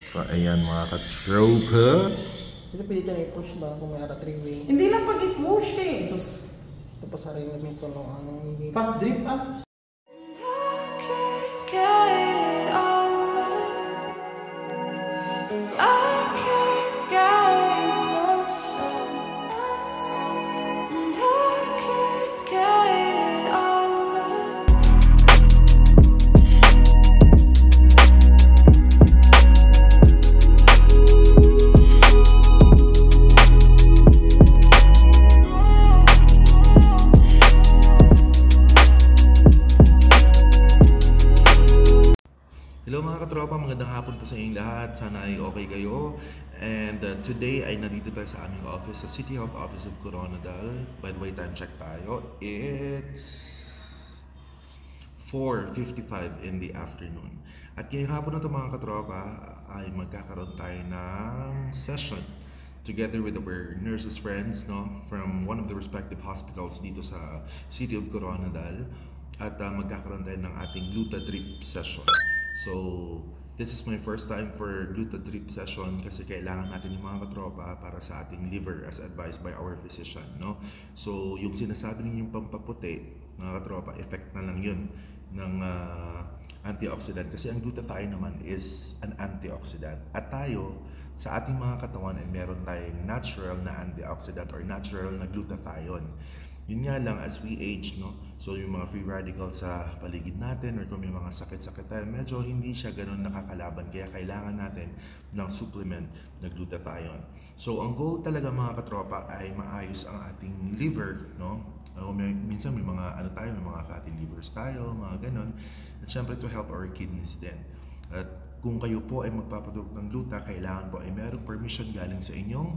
So, ayan mga katropa. Hindi pwede tayo i-push ba kung may ara-3-way? Hindi lang pag i-push eh. Jesus. Tapos sarili mo ito ang Fast drip ah. Hello mga katropa, magandang hapon po sa inyong lahat. Sana ay okay kayo. And today ay nandito tayo sa aming office, sa City Health Office of Coronadal. By the way, time check tayo. It's 4:55 in the afternoon. At ngayong hapon na ito mga katropa ay magkakaroon tayo ng session together with our nurses friends, no, from one of the respective hospitals dito sa City of Coronadal. At magkakaroon tayo ng ating gluta drip session. So, this is my first time for gluta drip session kasi kailangan natin yung mga katropa para sa ating liver as advised by our physician, no? So, yung sinasabi ninyong pampaputi, mga katropa, effect na lang yun ng antioxidant kasi ang glutathione naman is an antioxidant. At tayo, sa ating mga katawan ay meron tayong natural na antioxidant or natural na glutathione. Yun nga lang, as we age, no? So yung mga free radicals sa paligid natin or kung may mga sakit-sakit tayo, medyo hindi siya ganun nakakalaban. Kaya kailangan natin ng supplement na glutathione. So ang goal talaga mga katropa ay maayos ang ating liver, no? Minsan may mga may mga fatty livers tayo, mga ganun. At syempre to help our kidneys din. At kung kayo po ay magpapadulog ng gluta, kailangan po ay mayroong permission galing sa inyong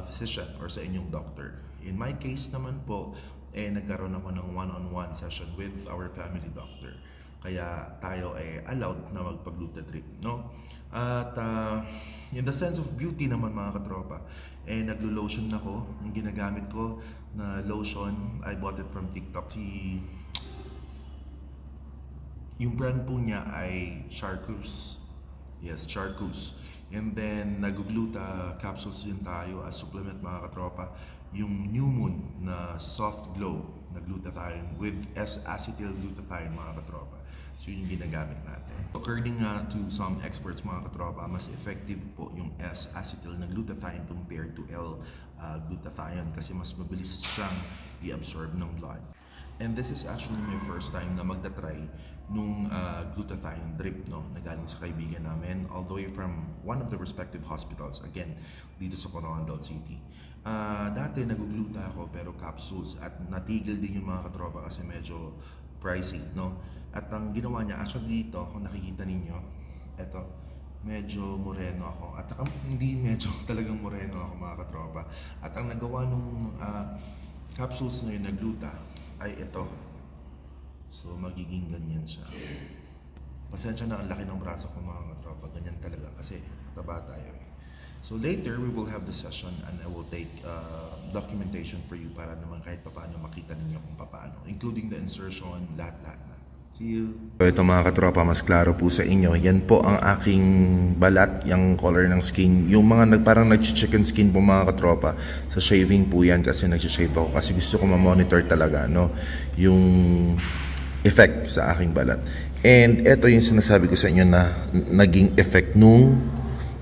physician or sa inyong doctor. In my case naman po, nagkaroon ako ng one-on-one session with our family doctor. Kaya tayo ay allowed na magpag-gluta drip, no? At in the sense of beauty naman mga katropa, naglo-lotion ako. Yung ginagamit ko na lotion, I bought it from TikTok. Yung brand po niya ay Charcus. Yes, Charcus. And then, nag-gluta capsules din tayo as supplement mga katropa. Yung New Moon na Soft Glow na glutathione with S-acetyl glutathione mga katropa. So, yun yung ginagamit natin. According to some experts mga katropa, mas effective po yung S-acetyl na glutathione compared to L-glutathione kasi mas mabilis siyang i-absorb ng blood. And this is actually my first time na magta-try nung glutathione drip, no, na galing sa kaibigan namin all the way from one of the respective hospitals, again, dito sa Coronadal City. Dati nagugluta ako pero capsules at natigil din yung mga katropa kasi medyo pricey, no? At ang ginawa niya, actually dito, kung nakikita ninyo, eto, medyo moreno ako. At hindi medyo talagang moreno ako mga katropa. At ang nagawa nung capsules na yun na gluta ay ito. So magiging ganyan siya. Pasensya na ang laki ng braso ko mga katropa. Ganyan talaga kasi taba tayo eh. So later we will have the session and I will take documentation for you para naman kahit paano makita ninyo kung paano. Including the insertion, lahat-lahat na. See you! So ito mga katropa, mas klaro po sa inyo. Yan po ang aking balat, yung color ng skin. Yung mga parang nag-chicken skin po mga katropa. Sa shaving po yan kasi nag-shave ako. Kasi gusto ko ma-monitor talaga, no? Yung effect sa aking balat. And ito yung sinasabi ko sa inyo na naging effect nung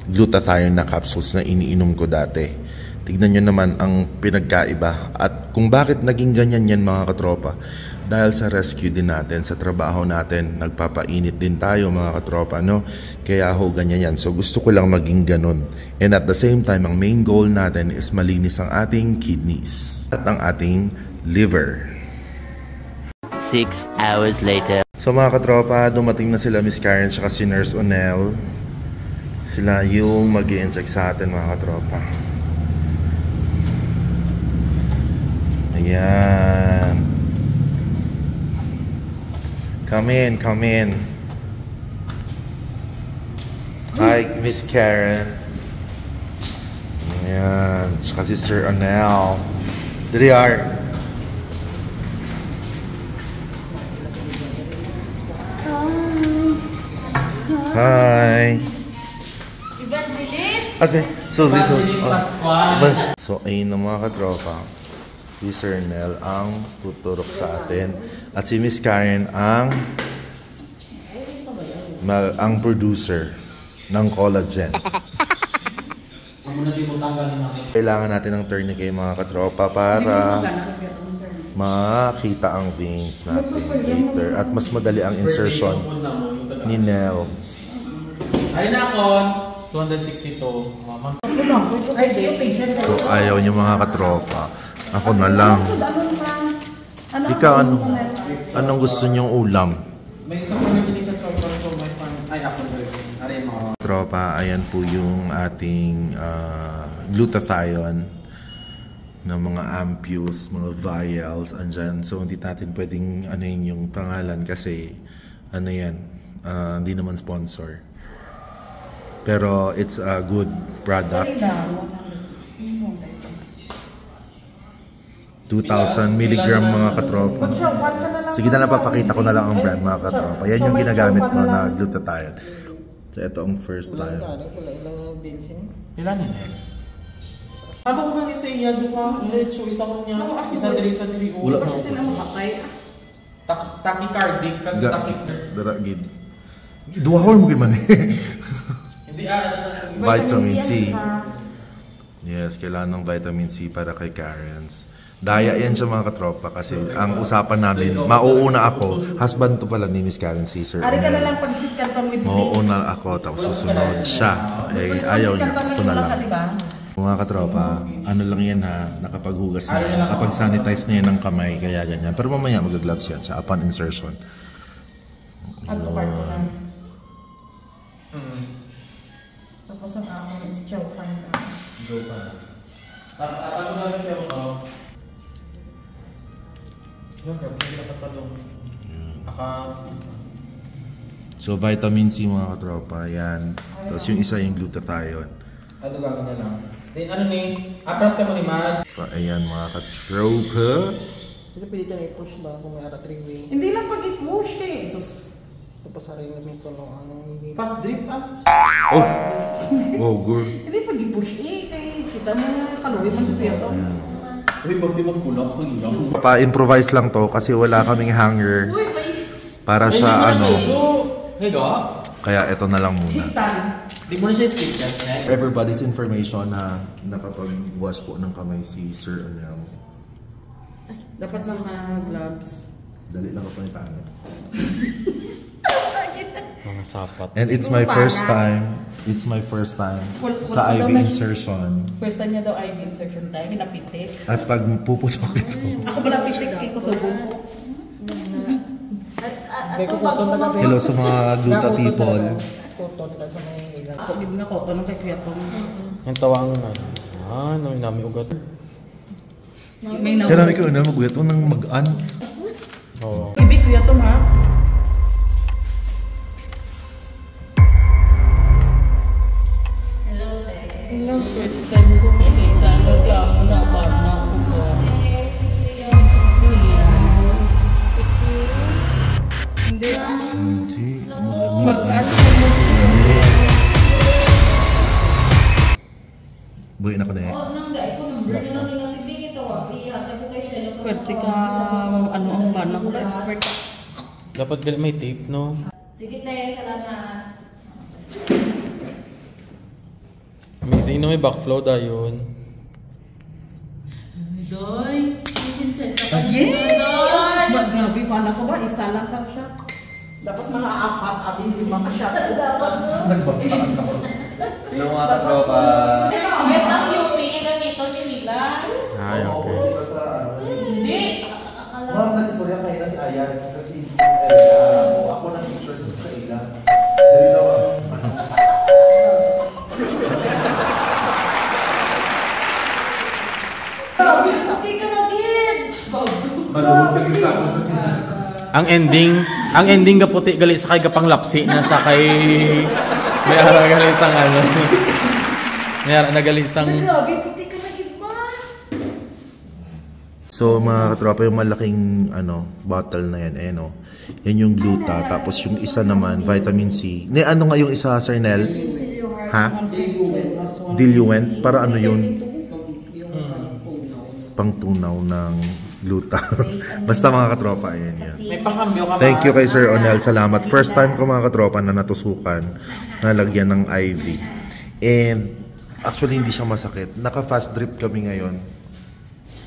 glutathione na capsules na iniinom ko dati. Tignan nyo naman ang pinagkaiba. At kung bakit naging ganyan yan mga katropa, dahil sa rescue din natin, sa trabaho natin, nagpapainit din tayo mga katropa, no? Kaya ho ganyan yan. So gusto ko lang maging ganun. And at the same time, ang main goal natin is malinis ang ating kidneys at ang ating liver. 6 hours later. So mga katropa, dumating na sila Miss Karen at si Nurse Onel. Sila yung mag-i-inject sa atin mga katropa. Ayan. Come in, come in. Hi, Miss Karen. Ayan. Tsaka si Sir Onel. There they are. Hi. Okay, so this Evangeline Pascual. So ayun na mga katropa, si Sir Nel ang tuturok sa atin at si Miss Karen ang producer ng collagen. Kailangan natin ng tourniquet mga katropa para makita ang veins natin later at mas madali ang insertion ni Nel. Ayun na ako. 262. Mama. So ayaw niyo mga katropa. Ako na lang. Ikaw anong gusto niyong ulam? May isang pamilya ka so may fan. Ay ako rin. Mo. Tropa, ayan po yung ating glutathione ng mga ampules, mga vials, andyan. So hindi natin pwedeng ano yung pangalan kasi ano yan, hindi naman sponsor. Pero it's a good product. 2,000 milligram mga katropa. Sige na lang, papakita ko na lang ang brand mga katropa. Yan yung ginagamit ko na glutathione. So ito ang first time. Ilan yun? Ano ko gani sa iya duha? Lecho isa ko niya. Isa diri. Wala na. Sila makatay. Tachycardic kag Daragid. Duha mo gid man eh. Hindi Vitamin C. Yes, kailangan ng vitamin C para kay Karens. Daya yan siya mga katropa kasi ang usapan namin, mauuna ako, husband to pala ni Miss Karen si Sir. Ari ka na lang pag-sikat ka with Mauuna ako, tapos susunod siya. Eh, ayaw niya, ito na lang. Mga katropa, ano lang yan ha, nakapaghugas na yan, nakapag-sanitize na yan ng kamay, kaya ganyan. Pero mamaya mag-gloves yan siya upon insertion. At ko lang. Tapos ang ako is chow fan ka. Go pa. Tapos na rin ako. Yung kapag nakatalong. So vitamin C mga katropa, yan. Tapos yung isa yung glutathione. Ano gagawin na lang? Then ano ni? Apras ka mo ni Mad? So ayan mga katropa. Sino pwede tayo i-push ba kung may ara 3-way? Hindi lang pag-i-push eh. Sus. Tapos sa rin namin ito no, Fast drip Oh! Oh, girl. Hindi pag-i-push eh. Kaya kita mo kaluwi man sa siya to. Uy, kasi magkulap sa iyo. Pa-improvise lang to kasi wala kaming hanger para sa ano. Higa? Kaya ito na lang muna. Hitan. Di mo na siya skip yan. Everybody's information na nakapag-wash po ng kamay si Sir Anel. Dapat naka-gloves. Dali lang ako yung tangan. Mga sapat. And it's my first time. It's my first time sa IV insertion. First time niya daw IV insertion tayo. Hinapitik. At pag puputok ito. Ako ba napitik kay Kosovo? Hello sa mga gluta people. Koton na sa may ilang. Ako gid nga koto nung kay Kuya Tom. Yung tawang nami ugat. May Kaya namin ko na mag-uyat ko ng mag-an. Oo. Ibig Kuya Tom ha? Hello, first time ko makita. Nagkamo na ba na ako. Hindi. Mag-ano mo. Buhay na ko na eh. Pwerte ka, ano ang bana ko ba? Expert ka. Dapat may tape, no? Sige tayo, salamat. Amazing na may backflow dahil. Doy, Yeah! Grabe, paano ko ba? Isa lang ka siya. Dapat mga apat, abi, 5 ka siya. Nagbasaan ako. Hello mga katropa. Yes, ang UP niya ganito ni Mila. Ay, okay. Hindi. Ma'am, nag-istorya kayo na si Ayan. Kasi ako na pictures sa ila. Dali daw ako. Okay ka na, Gid. Malawag ka sa ako. Ang ending gaputi gali sa kay gapang lapsi na sa kay may ara gali sang ano. May ara na gali sang Grabe, puti ka na, Gid ma. So mga katropa, yung malaking bottle na yan, Yan yung gluta. Tapos yung isa naman, vitamin C. Ano nga yung isa, Sir Nel? Ha? Diluent? Para ano yun? Pangtunaw ng gluta. Basta mga katropa, ayan yan. May pangkambyo ka ba? Thank you kay Sir Onel. Salamat. First time ko mga katropa na natusukan na lagyan ng IV. And actually hindi siya masakit. Naka-fast drip kami ngayon.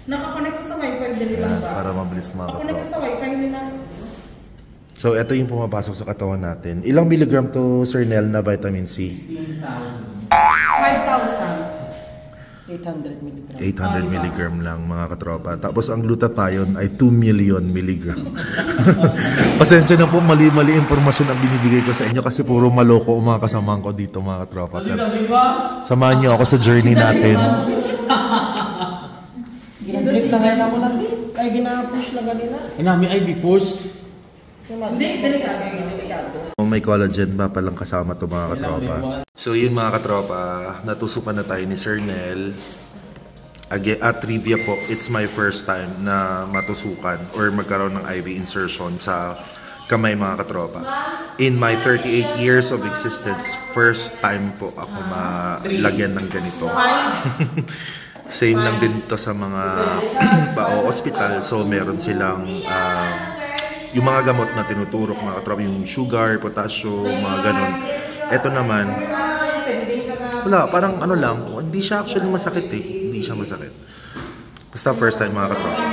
Nakakonect ko sa wifi dali lang ba? Para mabilis mga Nakakonect ko katropa. sa wifi nila. So ito yung pumapasok sa katawan natin. Ilang milligram to Sir Nel na vitamin C? 5,000. 800 milligram. 800 milligram lang mga katropa. Tapos ang glutathione ay 2 million milligram. Pasensya na po, mali-mali impormasyon ang binibigay ko sa inyo kasi puro maloko ang mga kasamahan ko dito mga katropa. Pero samahan niyo ako sa journey natin. Ginadrip na ngayon ako lagi. Kaya gina-push lang kanina. Inami IV push. Hindi, delikado. May collagen ba palang kasama to mga katropa? So yun mga katropa, natusukan na tayo ni Sir Nel. Again, at trivia po, it's my first time na matusukan or magkaroon ng IV insertion sa kamay mga katropa. In my 38 years of existence, first time po ako malagyan ng ganito. Same lang din to sa mga hospital. So meron silang yung mga gamot na tinuturok mga katropa, yung sugar, potassium, mga ganun. Ito naman, wala, parang ano lang, hindi siya actually masakit eh. Hindi siya masakit. Basta first time mga katropa.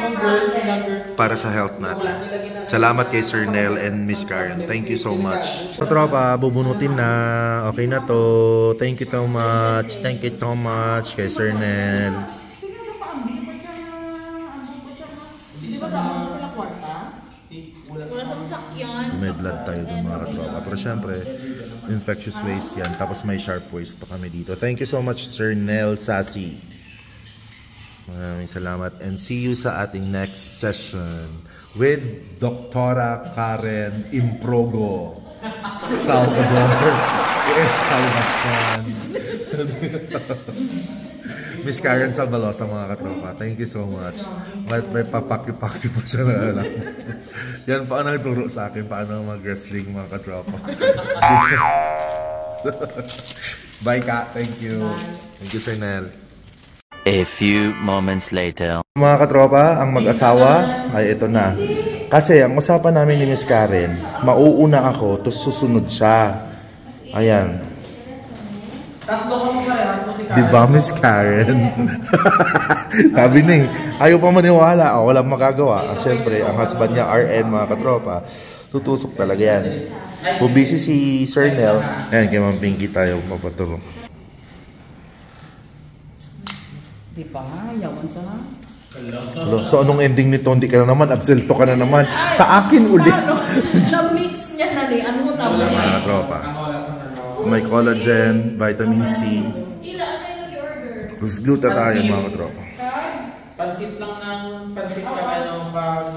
Para sa health natin. Salamat kay Sir Nel and Miss Karen. Thank you so much. Katropa, bubunutin na. Okay na to. Thank you so much. Thank you so much kay Sir Nel. Wala sa sakyan. May blood tayo dun mga katropa. Pero syempre, infectious waste yan. Tapos may sharp waste pa kami dito. Thank you so much, Sir Nel Sasi. Maraming salamat. And see you sa ating next session with Dr. Karen Improgo Salvador Salvacion. Miss Karen Salvalosa mga katropa. Thank you so much. May papaki-paki po siya na alam. Yan pa ang nagturo sa akin paano mag-wrestling mga katropa. Bye ka. Thank you. Thank you Sir Nel. A few moments later. Mga katropa, ang mag-asawa ay ito na. Kasi ang usapan namin ni Miss Karen, mauuna ako, tapos susunod siya. Ayan. Tatlo ka mo parehas mo si Karen. Di ba, Miss Karen? Sabi na eh. Ayaw pa maniwala. Walang magagawa. Siyempre, ang husband niya, RN, mga katropa, tutusok talaga yan. Kung busy si Sir Nel, ayan, kay Ma'am Pinky tayo mapatulong. Di ba? Yaman siya ha? Hello. So, anong ending nito? Hindi ka na naman, absento ka na naman. Sa akin ulit. Na-mix niya na ni. Ano mo tama? Mga katropa. May collagen, vitamin C. Ila, tayo nag-order. Plus gluta tayo mga katropa. Pansit lang ng pansit ka ano pag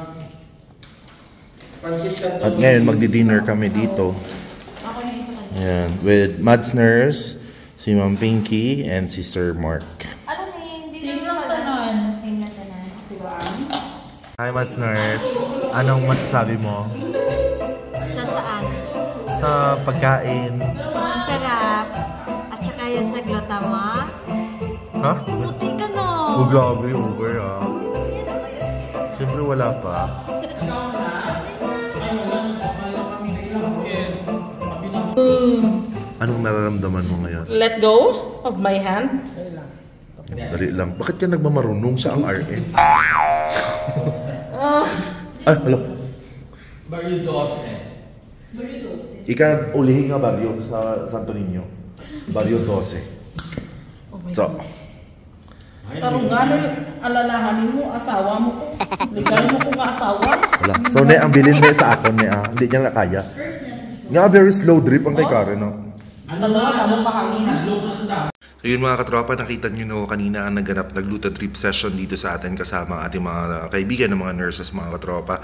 pansit ka At ngayon magdi-dinner kami dito. Ako na isa kanina. Ayan, with Mads Nurse, si Ma'am Pinky, and si Sir Mark. Ano na yun? Same lang tanan. Same lang tanan. Hi Mads Nurse, anong masasabi mo Sa saan? sa pagkain? Masarap. At saka yung sa glutama. Ha? Puti ka no. Oh, grabe, over ah. Siyempre wala pa. Anong nararamdaman mo ngayon? Let go of my hand. Dali lang. Bakit ka nagmamarunong sa ang RN? Ay, hello. Barrio Jose. Ika, ulihin nga baryo sa Santo Niño. Barrio 12. So, Karong gano'n, alalahanin mo, asawa mo ko. Legal mo ko nga asawa. wala. So, ne, ang bilin niya sa akin, hindi niya na kaya. Nga, very slow drip ang kay Karen, no? Ano na, mo kahanginan. So yun mga katropa, nakita nyo no, kanina ang naganap na gluta trip session dito sa atin kasama ang ating mga kaibigan ng mga nurses mga katropa.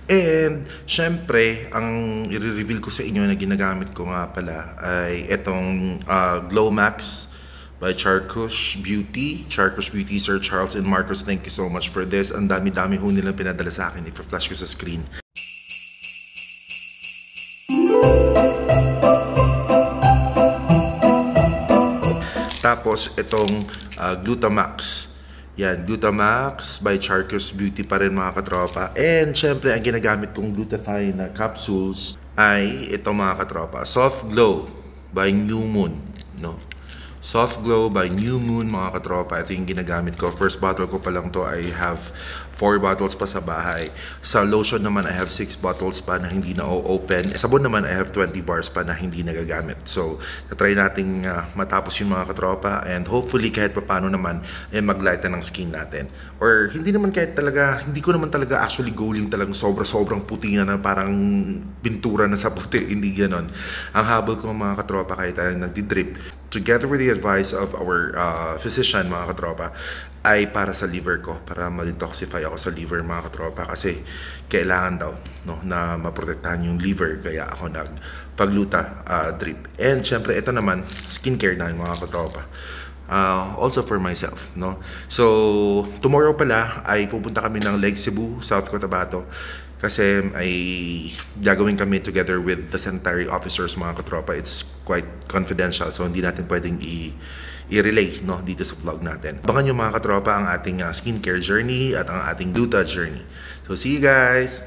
And syempre, ang i-reveal ko sa inyo na ginagamit ko nga pala ay itong Glow Max by Charcush Beauty. Charcush Beauty, Sir Charles and Marcos, thank you so much for this. Ang dami-dami ho nilang pinadala sa akin. I-flash ko sa screen. Tapos itong Glutamax. Yan, Glutamax by Charcus Beauty pa rin mga katropa. And syempre, ang ginagamit kong glutathione na capsules ay ito mga katropa. Soft Glow by New Moon. No? Soft Glow by New Moon mga katropa. Ito yung ginagamit ko. First bottle ko pa lang to. I have 4 bottles pa sa bahay. Sa lotion naman, I have 6 bottles pa na hindi na open. Sabon naman, I have 20 bars pa na hindi nagagamit. So, try nating matapos yung mga katropa. And hopefully, kahit papano naman, mag-lighten ng skin natin. Or hindi naman kahit talaga, hindi ko naman talaga actually goal yung talagang sobrang puti na parang pintura na sa puti. Hindi ganon. Ang habol ko mga katropa kahit tayo nagdi-drip, together with the advice of our physician mga katropa, ay para sa liver ko, para ma-detoxify ako sa liver mga katropa, kasi kailangan daw na maprotektahan yung liver, kaya ako nagpagluta drip. And syempre ito naman skincare na mga katropa, also for myself, no? So tomorrow pala ay pupunta kami ng Lake Cebu, South Cotabato, kasi ay gagawin kami together with the sanitary officers mga katropa. It's quite confidential, so hindi natin pwedeng i-relay dito sa vlog natin. Abangan nyo mga katropa ang ating skincare journey at ang ating gluta journey. So see you guys!